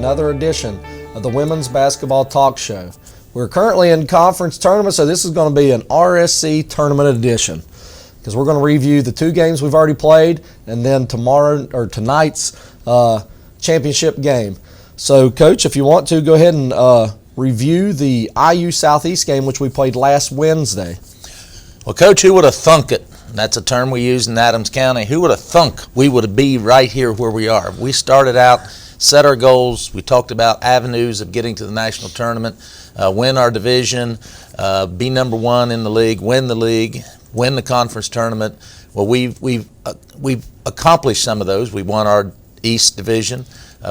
another edition of the Women's Basketball Talk Show. We're currently in conference tournament, so this is going to be an RSC tournament edition because we're going to review the two games we've already played and then tonight's championship game. So, Coach, if you want to, go ahead and review the IU Southeast game, which we played last Wednesday. Well, Coach, who would have thunk it? That's a term we use in Adams County. Who would have thunk we would be right here where we are? We started out, set our goals. We talked about avenues of getting to the national tournament, win our division, be number one in the league, win the conference tournament. Well, we've accomplished some of those. We won our East Division.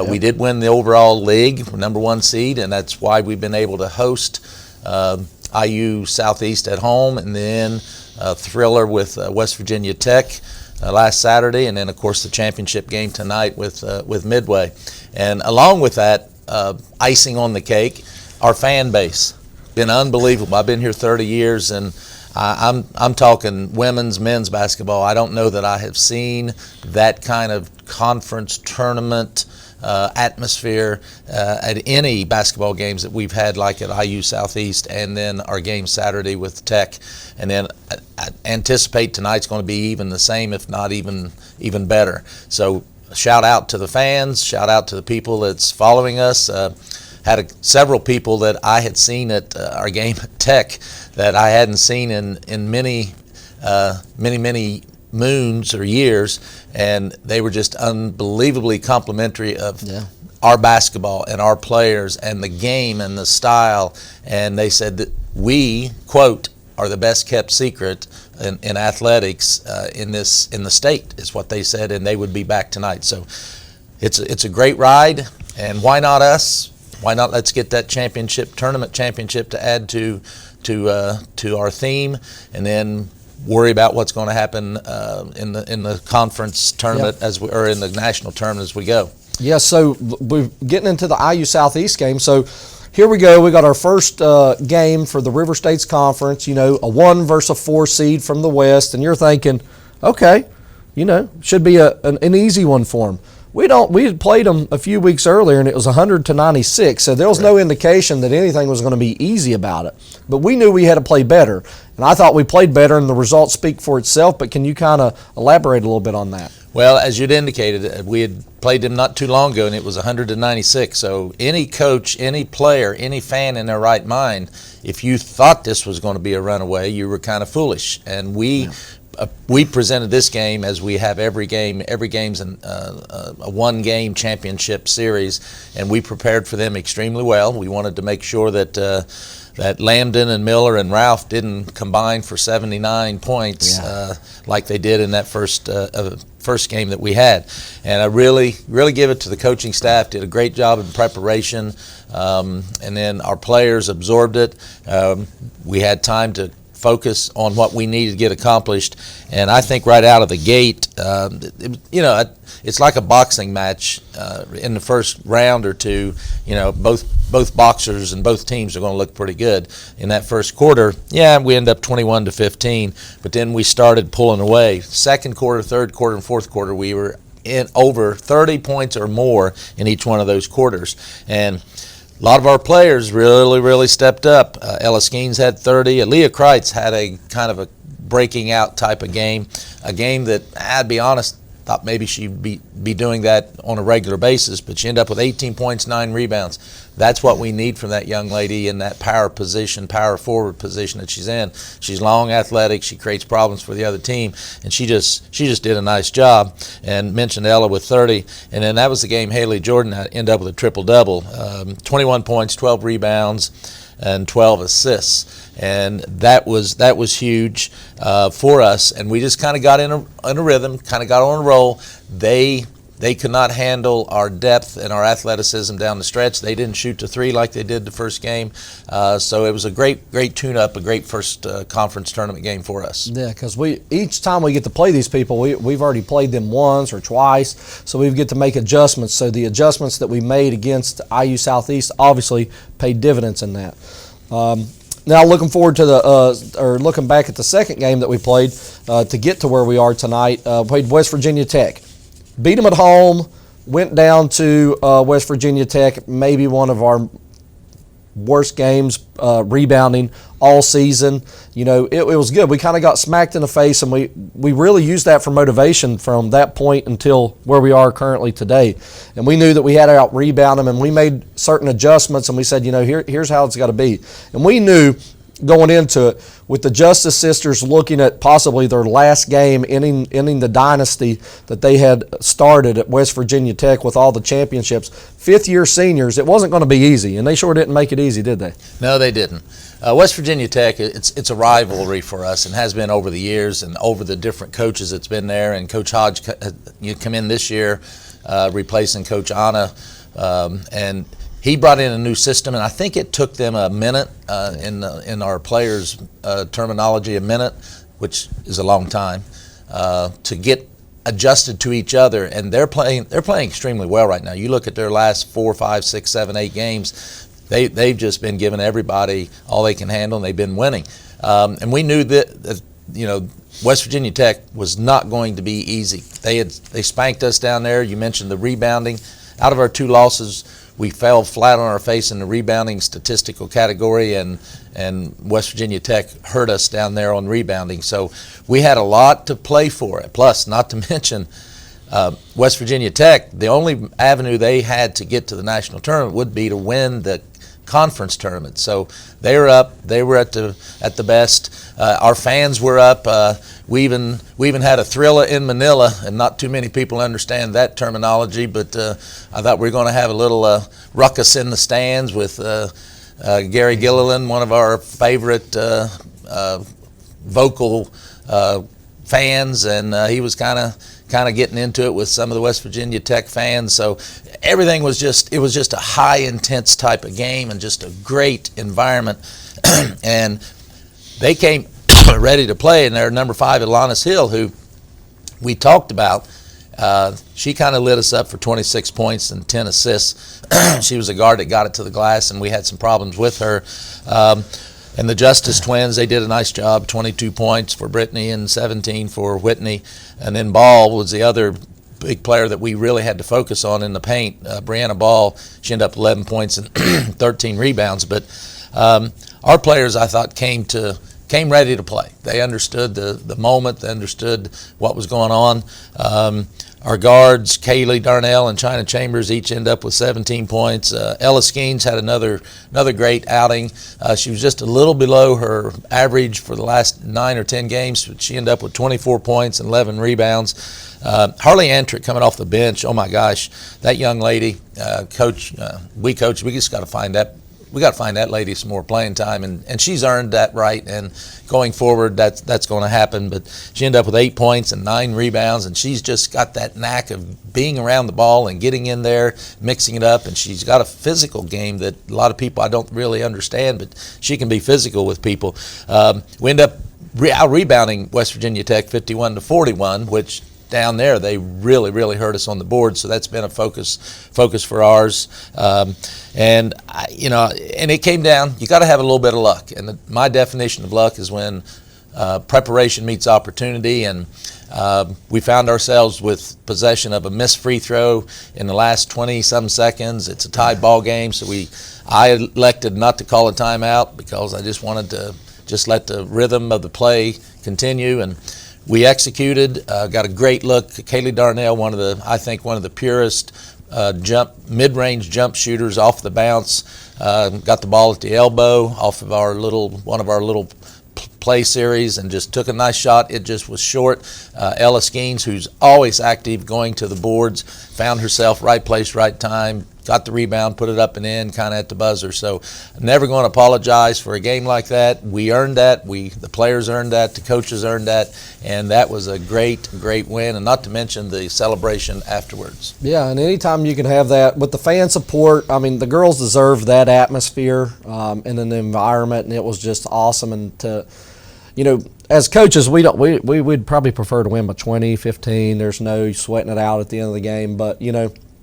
We did win the overall league, number one seed, and that's why we've been able to host IU Southeast at home, and then a thriller with West Virginia Tech last Saturday, and then, of course, the championship game tonight with Midway. And along with that, icing on the cake, our fan base. Been unbelievable. I've been here 30 years, and I'm talking women's, men's basketball. I don't know that I have seen that kind of conference tournament atmosphere at any basketball games that we've had, like at IU Southeast, and then our game Saturday with Tech. And then I anticipate tonight's going to be even the same, if not even better. So shout out to the fans, shout out to the people that's following us. Had several people that I had seen at our game at Tech that I hadn't seen in many moons or years, and they were just unbelievably complimentary of our basketball and our players and the game and the style. And they said that we, quote, are the best kept secret in athletics in the state, is what they said, and they would be back tonight. So it's a great ride, and why not us? Why not let's get that tournament championship to add to our theme, and then worry about what's going to happen in the conference tournament or in the national tournament as we go. Yeah, so we're getting into the IU Southeast game. So here we go. We got our first game for the River States Conference. A 1 versus a 4 seed from the West, and you're thinking, okay, should be an easy one for them. We had played them a few weeks earlier, and it was 100-96, so there was no indication that anything was going to be easy about it. But we knew we had to play better, and I thought we played better, and the results speak for itself. But can you kind of elaborate a little bit on that? Well, as you'd indicated, we had played them not too long ago, and it was 100-96. So any coach, any player, any fan in their right mind, if you thought this was going to be a runaway, you were kind of foolish. And we presented this game as we have every game. Every game's a one-game championship series, and we prepared for them extremely well. We wanted to make sure that Lambden and Miller and Ralph didn't combine for 79 points like they did in that first game that we had. And I really give it to the coaching staff. Did a great job in preparation, and then our players absorbed it. We had time to focus on what we needed to get accomplished, and I think right out of the gate, it's like a boxing match. In the first round or two, both boxers and both teams are going to look pretty good. In that first quarter, we end up 21-15, but then we started pulling away. Second quarter, third quarter, and fourth quarter, we were in over 30 points or more in each one of those quarters, and a lot of our players really stepped up. Ella Skeens had 30. Aaliyah Kreitz had a kind of a breaking out type of game, a game that, I'd be honest, thought maybe she'd be doing that on a regular basis, but she ended up with 18 points, 9 rebounds. That's what we need from that young lady in that power forward position that she's in. She's long, athletic. She creates problems for the other team, and she just did a nice job. And mentioned Ella with 30, and then that was the game Haley Jordan ended up with a triple-double, 21 points, 12 rebounds, and 12 assists, and that was huge for us. And we just kind of got in a rhythm, kind of got on a roll. They could not handle our depth and our athleticism down the stretch. They didn't shoot the three like they did the first game, so it was a great tune-up, a great first conference tournament game for us. Yeah, because each time we get to play these people, we've already played them once or twice, so we get to make adjustments. So the adjustments that we made against IU Southeast obviously paid dividends in that. Now looking forward to looking back at the second game that we played to get to where we are tonight, played West Virginia Tech. Beat them at home, went down to West Virginia Tech, maybe one of our worst games rebounding all season. You know, it was good. We kind of got smacked in the face, and we really used that for motivation from that point until where we are currently today. And we knew that we had to out-rebound them, and we made certain adjustments, and we said, you know, here's how it's got to be. And we knew going into it, with the Justice Sisters looking at possibly their last game, ending the dynasty that they had started at West Virginia Tech with all the championships, fifth-year seniors, it wasn't going to be easy, and they sure didn't make it easy, did they? No, they didn't. West Virginia Tech, it's a rivalry for us and has been over the years and over the different coaches that's been there. And Coach Hodge, you come in this year replacing Coach Anna, and he brought in a new system, and I think it took them a minute in our players' terminology, a minute, which is a long time, to get adjusted to each other. And they're playing extremely well right now. You look at their last 4, 5, 6, 7, 8 games. They've just been giving everybody all they can handle, and they've been winning. And we knew that you know, West Virginia Tech was not going to be easy. They spanked us down there. You mentioned the rebounding. Out of our 2 losses, we fell flat on our face in the rebounding statistical category, and West Virginia Tech hurt us down there on rebounding. So we had a lot to play for. Plus, not to mention, West Virginia Tech, the only avenue they had to get to the national tournament would be to win the conference tournament. So they were up. They were at the best. Our fans were up. We even had a Thrilla in Manila, and not too many people understand that terminology. But I thought we were going to have a little ruckus in the stands with Gary Gilliland, one of our favorite vocal fans, and he was kind of getting into it with some of the West Virginia Tech fans. So everything was just a high intense type of game and just a great environment. And they came ready to play, and their number 5, Alanis Hill, who we talked about, she kind of lit us up for 26 points and 10 assists. She was a guard that got it to the glass, and we had some problems with her. And the Justice Twins, they did a nice job, 22 points for Brittany and 17 for Whitney. And then Ball was the other big player that we really had to focus on in the paint. Brianna Ball, she ended up 11 points and 13 rebounds. But our players, I thought, came ready to play. They understood the moment. They understood what was going on. Our guards, Kaylee Darnell and China Chambers, each end up with 17 points. Ella Skeens had another great outing. She was just a little below her average for the last 9 or 10 games, but she ended up with 24 points and 11 rebounds. Harley Antrick coming off the bench, oh my gosh, that young lady, coach, we just got to find that. We got to find that lady some more playing time, and she's earned that right. And going forward, that's going to happen. But she ended up with 8 points and 9 rebounds, and she's just got that knack of being around the ball and getting in there, mixing it up. And she's got a physical game that a lot of people I don't really understand, but she can be physical with people. We end up out-rebounding West Virginia Tech 51-41, which down there they really hurt us on the board, so that's been a focus for ours. And it came down, you got to have a little bit of luck, and my definition of luck is when preparation meets opportunity. And we found ourselves with possession of a missed free throw in the last 20-some seconds. It's a tied ball game, so I elected not to call a timeout because I just wanted to just let the rhythm of the play continue. And we executed, got a great look. Kaylee Darnell, I think one of the purest mid-range jump shooters off the bounce. Got the ball at the elbow off of one of our little play series and just took a nice shot. It just was short. Ella Skeens, who's always active, going to the boards, found herself right place, right time, got the rebound, put it up and in, kind of at the buzzer. So I'm never going to apologize for a game like that. We earned that. The players earned that. The coaches earned that. And that was a great win, and not to mention the celebration afterwards. Yeah, and anytime you can have that with the fan support, I mean, the girls deserve that atmosphere and an environment, and it was just awesome. And as coaches, we'd probably prefer to win by 20, 15. There's no sweating it out at the end of the game. But,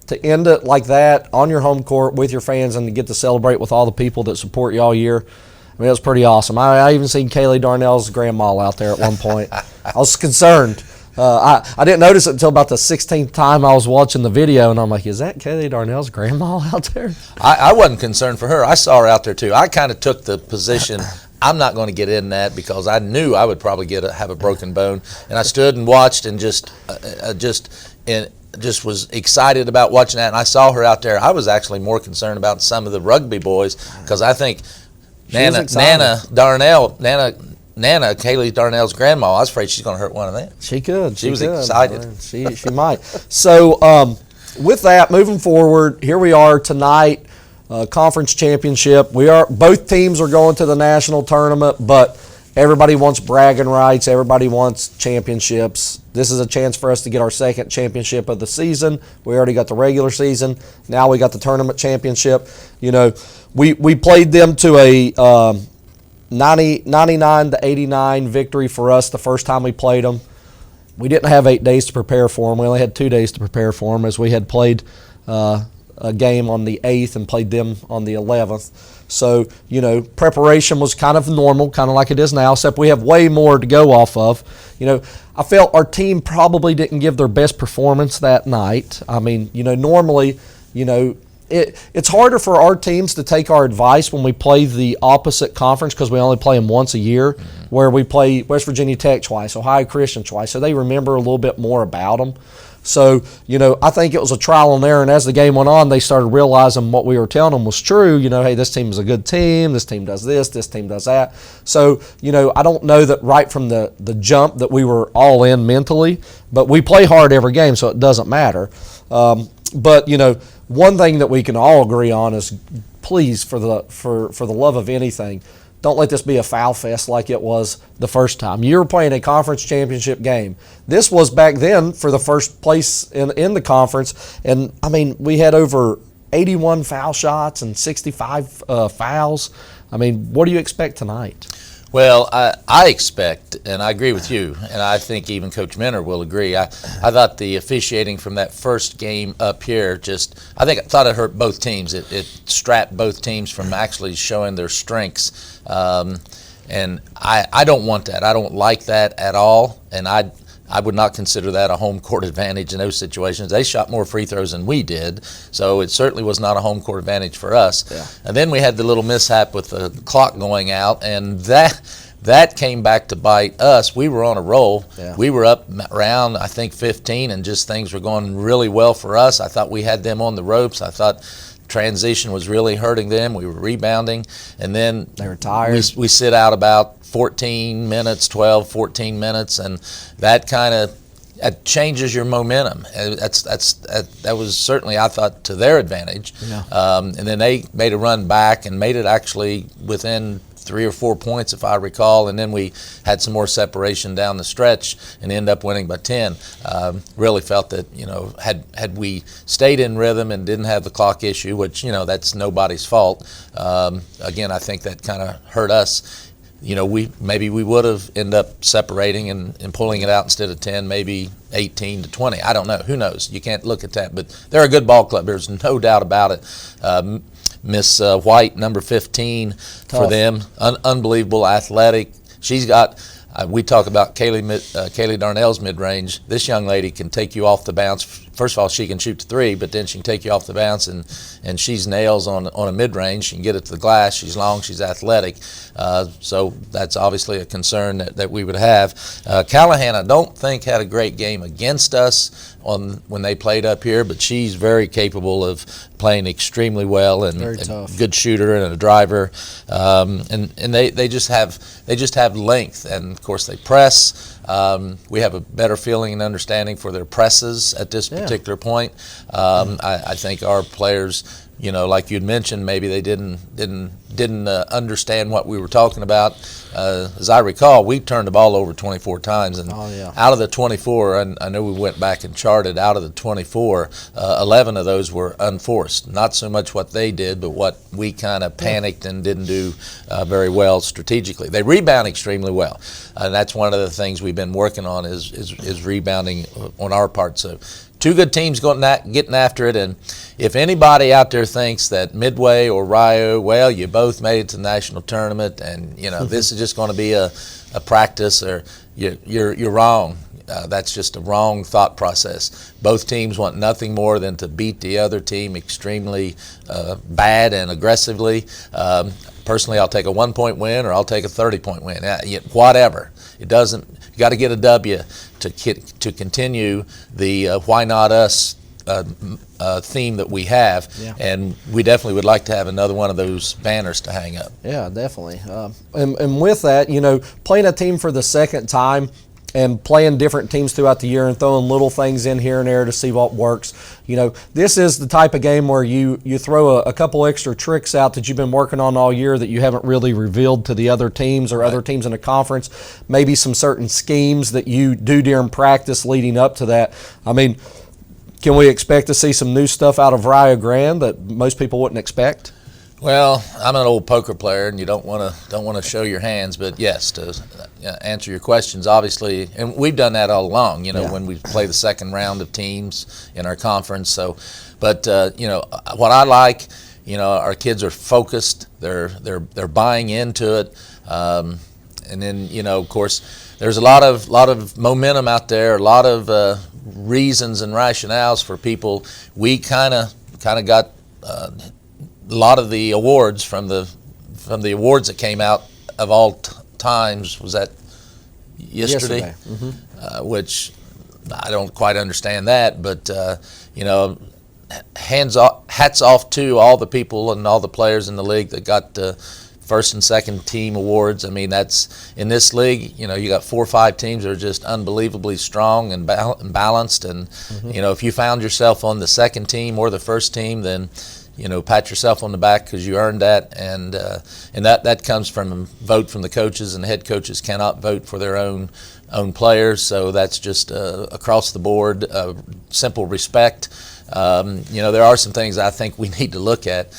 to end it like that on your home court with your fans and to get to celebrate with all the people that support you all year, I mean, it was pretty awesome. I even seen Kaylee Darnell's grandma out there at one point. I was concerned. I didn't notice it until about the 16th time I was watching the video, and I'm like, is that Kaylee Darnell's grandma out there? I wasn't concerned for her. I saw her out there too. I kind of took the position, I'm not going to get in that because I knew I would probably have a broken bone, and I stood and watched and just was excited about watching that. And I saw her out there. I was actually more concerned about some of the rugby boys because I think Nana, Kaylee Darnell's grandma, I was afraid she's going to hurt one of them. She could. She was excited. She might. So with that, moving forward, here we are tonight, conference championship. Both teams are going to the national tournament, but everybody wants bragging rights. Everybody wants championships. This is a chance for us to get our second championship of the season. We already got the regular season. Now we got the tournament championship. You know, we played them to a 99-89 victory for us the first time we played them. We didn't have 8 days to prepare for them. We only had 2 days to prepare for them as we had played a game on the 8th and played them on the 11th. So, you know, preparation was kind of normal, kind of like it is now, except we have way more to go off of. You know, I felt our team probably didn't give their best performance that night. I mean, you know, normally, you know, it's harder for our teams to take our advice when we play the opposite conference because we only play them once a year, where we play West Virginia Tech twice, Ohio Christian twice, so they remember a little bit more about them. So, you know, I think it was a trial and error, and as the game went on, they started realizing what we were telling them was true. You know, hey, this team is a good team, this team does this team does that. So, you know, I don't know that right from the jump that we were all in mentally, but we play hard every game, so it doesn't matter. But, you know, one thing that we can all agree on is, please, for the love of anything, don't let this be a foul fest like it was the first time. You were playing a conference championship game. This was back then for the first place in the conference. And, I mean, we had over 81 foul shots and 65 fouls. I mean, what do you expect tonight? Well, I expect, and I agree with you, and I think even Coach Minner will agree. I thought the officiating from that first game up here I thought it hurt both teams. It strapped both teams from actually showing their strengths. And I don't want that. I don't like that at all, and I would not consider that a home court advantage in those situations. They shot more free throws than we did, so it certainly was not a home court advantage for us. Yeah. And then we had the little mishap with the clock going out, and that came back to bite us. We were on a roll. Yeah. We were up around, I think, 15, and just things were going really well for us. I thought we had them on the ropes. I thought transition was really hurting them. We were rebounding, and then they were tired. We sit out about 14 minutes, 14 minutes, and that kind of changes your momentum. That was certainly, I thought, to their advantage. Yeah. And then they made a run back and made it actually within 3 or 4 points, if I recall, and then we had some more separation down the stretch and ended up winning by 10. Really felt that, you know, had we stayed in rhythm and didn't have the clock issue, which, you know, that's nobody's fault, again, I think that kind of hurt us. You know, maybe we would have ended up separating and pulling it out instead of 10, maybe 18 to 20. I don't know. Who knows? You can't look at that. But they're a good ball club. There's no doubt about it. Miss White, number 15, tough for them. Unbelievable athletic. She's got, we talk about Kaylee Darnell's mid-range. This young lady can take you off the bounce. First of all, she can shoot the three, but then she can take you off the bounce, and she's nails on a mid-range. She can get it to the glass. She's long. She's athletic. So that's obviously a concern that we would have. Callahan, I don't think, had a great game against us when they played up here, but she's very capable of playing extremely well and a good shooter and a driver. And they just have length, and of course they press. We have a better feeling and understanding for their presses at this particular point. I think our players, you know, like you'd mentioned, maybe they didn't understand what we were talking about. As I recall, we turned the ball over 24 times, and out of the 24, I know we went back and charted, out of the 24, 11 of those were unforced. Not so much what they did, but what we kind of panicked and didn't do very well strategically. They rebound extremely well, and that's one of the things we've been working on is rebounding on our part. So two good teams getting after it, and if anybody out there thinks that Midway or Rio, well, you both made it to the national tournament, and you know this is just going to be a practice, or you're wrong. That's just a wrong thought process. Both teams want nothing more than to beat the other team extremely bad and aggressively. Personally, I'll take a 1-point win or I'll take a 30-point win. Whatever. It doesn't. You got to get a W to continue the why not us theme that we have, and we definitely would like to have another one of those banners to hang up. Yeah, definitely. And with that, you know, playing a team for the second time and playing different teams throughout the year and throwing little things in here and there to see what works. You know, this is the type of game where you throw a couple extra tricks out that you've been working on all year that you haven't really revealed to the other teams or other teams in the conference. Maybe some certain schemes that you do during practice leading up to that. I mean, can we expect to see some new stuff out of Rio Grande that most people wouldn't expect? Well, I'm an old poker player, and you don't want to show your hands. But yes, to answer your questions, obviously, and we've done that all along. You know, when we play the second round of teams in our conference. So, but you know, what I like, you know, our kids are focused. They're buying into it, and then, you know, of course, there's a lot of momentum out there, a lot of reasons and rationales for people. We kind of got a lot of the awards from the awards that came out of all times. Was that yesterday? Which I don't quite understand that, but you know, hats off to all the people and all the players in the league that got first and second team awards. I mean, that's in this league. You know, you got 4 or 5 teams that are just unbelievably strong and balanced. And you know, if you found yourself on the second team or the first team, then you know, pat yourself on the back because you earned that, and that comes from a vote from the coaches, and the head coaches cannot vote for their own players, so that's just across the board simple respect. You know, there are some things I think we need to look at.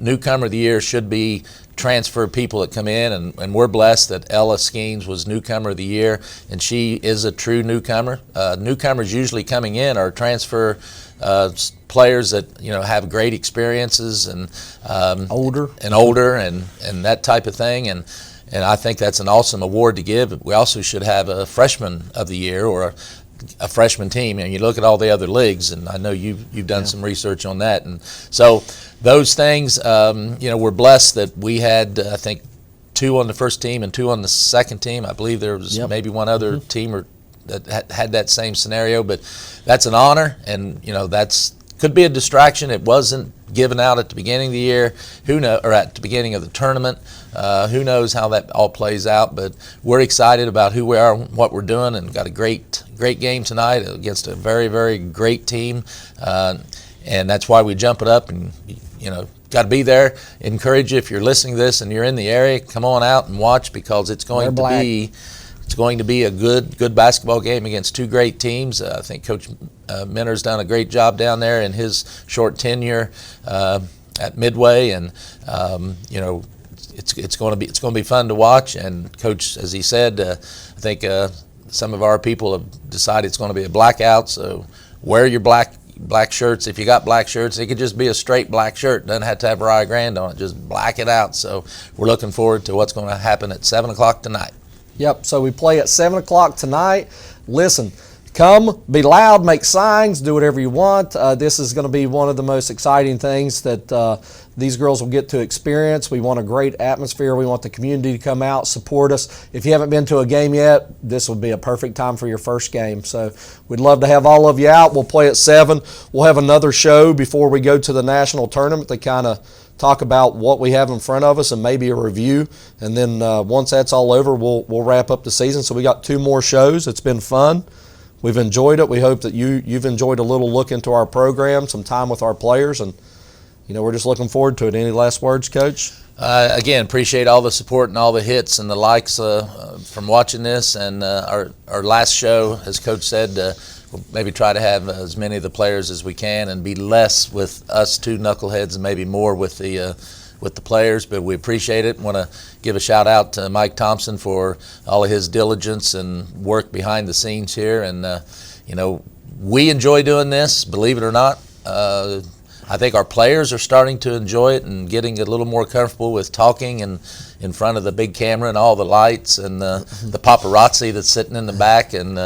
Newcomer of the year should be transfer people that come in, and we're blessed that Ella Skeens was newcomer of the year, and she is a true newcomer. Newcomers usually coming in are transfer players that, you know, have great experiences and older and that type of thing, and I think that's an awesome award to give. We also should have a freshman of the year or a freshman team, and you look at all the other leagues, and I know you've done some research on that, and so those things, you know, we're blessed that we had I think 2 on the first team and 2 on the second team. I believe there was maybe one other team or that had that same scenario, but that's an honor, and you know, that's could be a distraction. It wasn't given out at the beginning of the year, or at the beginning of the tournament. Who knows how that all plays out, but we're excited about who we are, what we're doing, and got a great game tonight against a very, very great team, and that's why we jump it up, and you know, got to be there. Encourage you, if you're listening to this and you're in the area, come on out and watch, because it's going to be a good basketball game against 2 great teams. I think Coach Minner's done a great job down there in his short tenure at Midway, and you know, it's going to be fun to watch. And Coach, as he said, I think some of our people have decided it's going to be a blackout, so wear your black shirts. If you got black shirts, it could just be a straight black shirt. Doesn't have to have Rio Grande on it. Just black it out. So we're looking forward to what's going to happen at 7 o'clock tonight. Yep, so we play at 7 o'clock tonight. Listen, come, be loud, make signs, do whatever you want. This is going to be one of the most exciting things that these girls will get to experience. We want a great atmosphere. We want the community to come out, support us. If you haven't been to a game yet, this would be a perfect time for your first game. So we'd love to have all of you out. We'll play at 7. We'll have another show before we go to the national tournament to kind of talk about what we have in front of us and maybe a review. And then once that's all over, we'll wrap up the season. So we got 2 more shows. It's been fun. We've enjoyed it. We hope that you've enjoyed a little look into our program, some time with our players, and you know, we're just looking forward to it. Any last words, Coach? Again, appreciate all the support and all the hits and the likes from watching this. And our last show, as Coach said, we'll maybe try to have as many of the players as we can and be less with us 2 knuckleheads and maybe more with the players. But we appreciate it. Want to give a shout out to Mike Thompson for all of his diligence and work behind the scenes here. And you know, we enjoy doing this, believe it or not. I think our players are starting to enjoy it and getting a little more comfortable with talking and in front of the big camera and all the lights and the paparazzi that's sitting in the back, and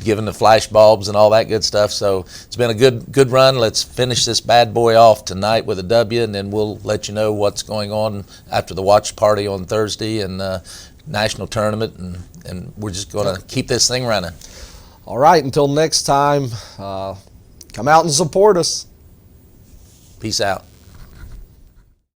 giving the flash bulbs and all that good stuff. So it's been a good run. Let's finish this bad boy off tonight with a W, and then we'll let you know what's going on after the watch party on Thursday and national tournament, and we're just going to keep this thing running. All right, until next time, come out and support us. Peace out.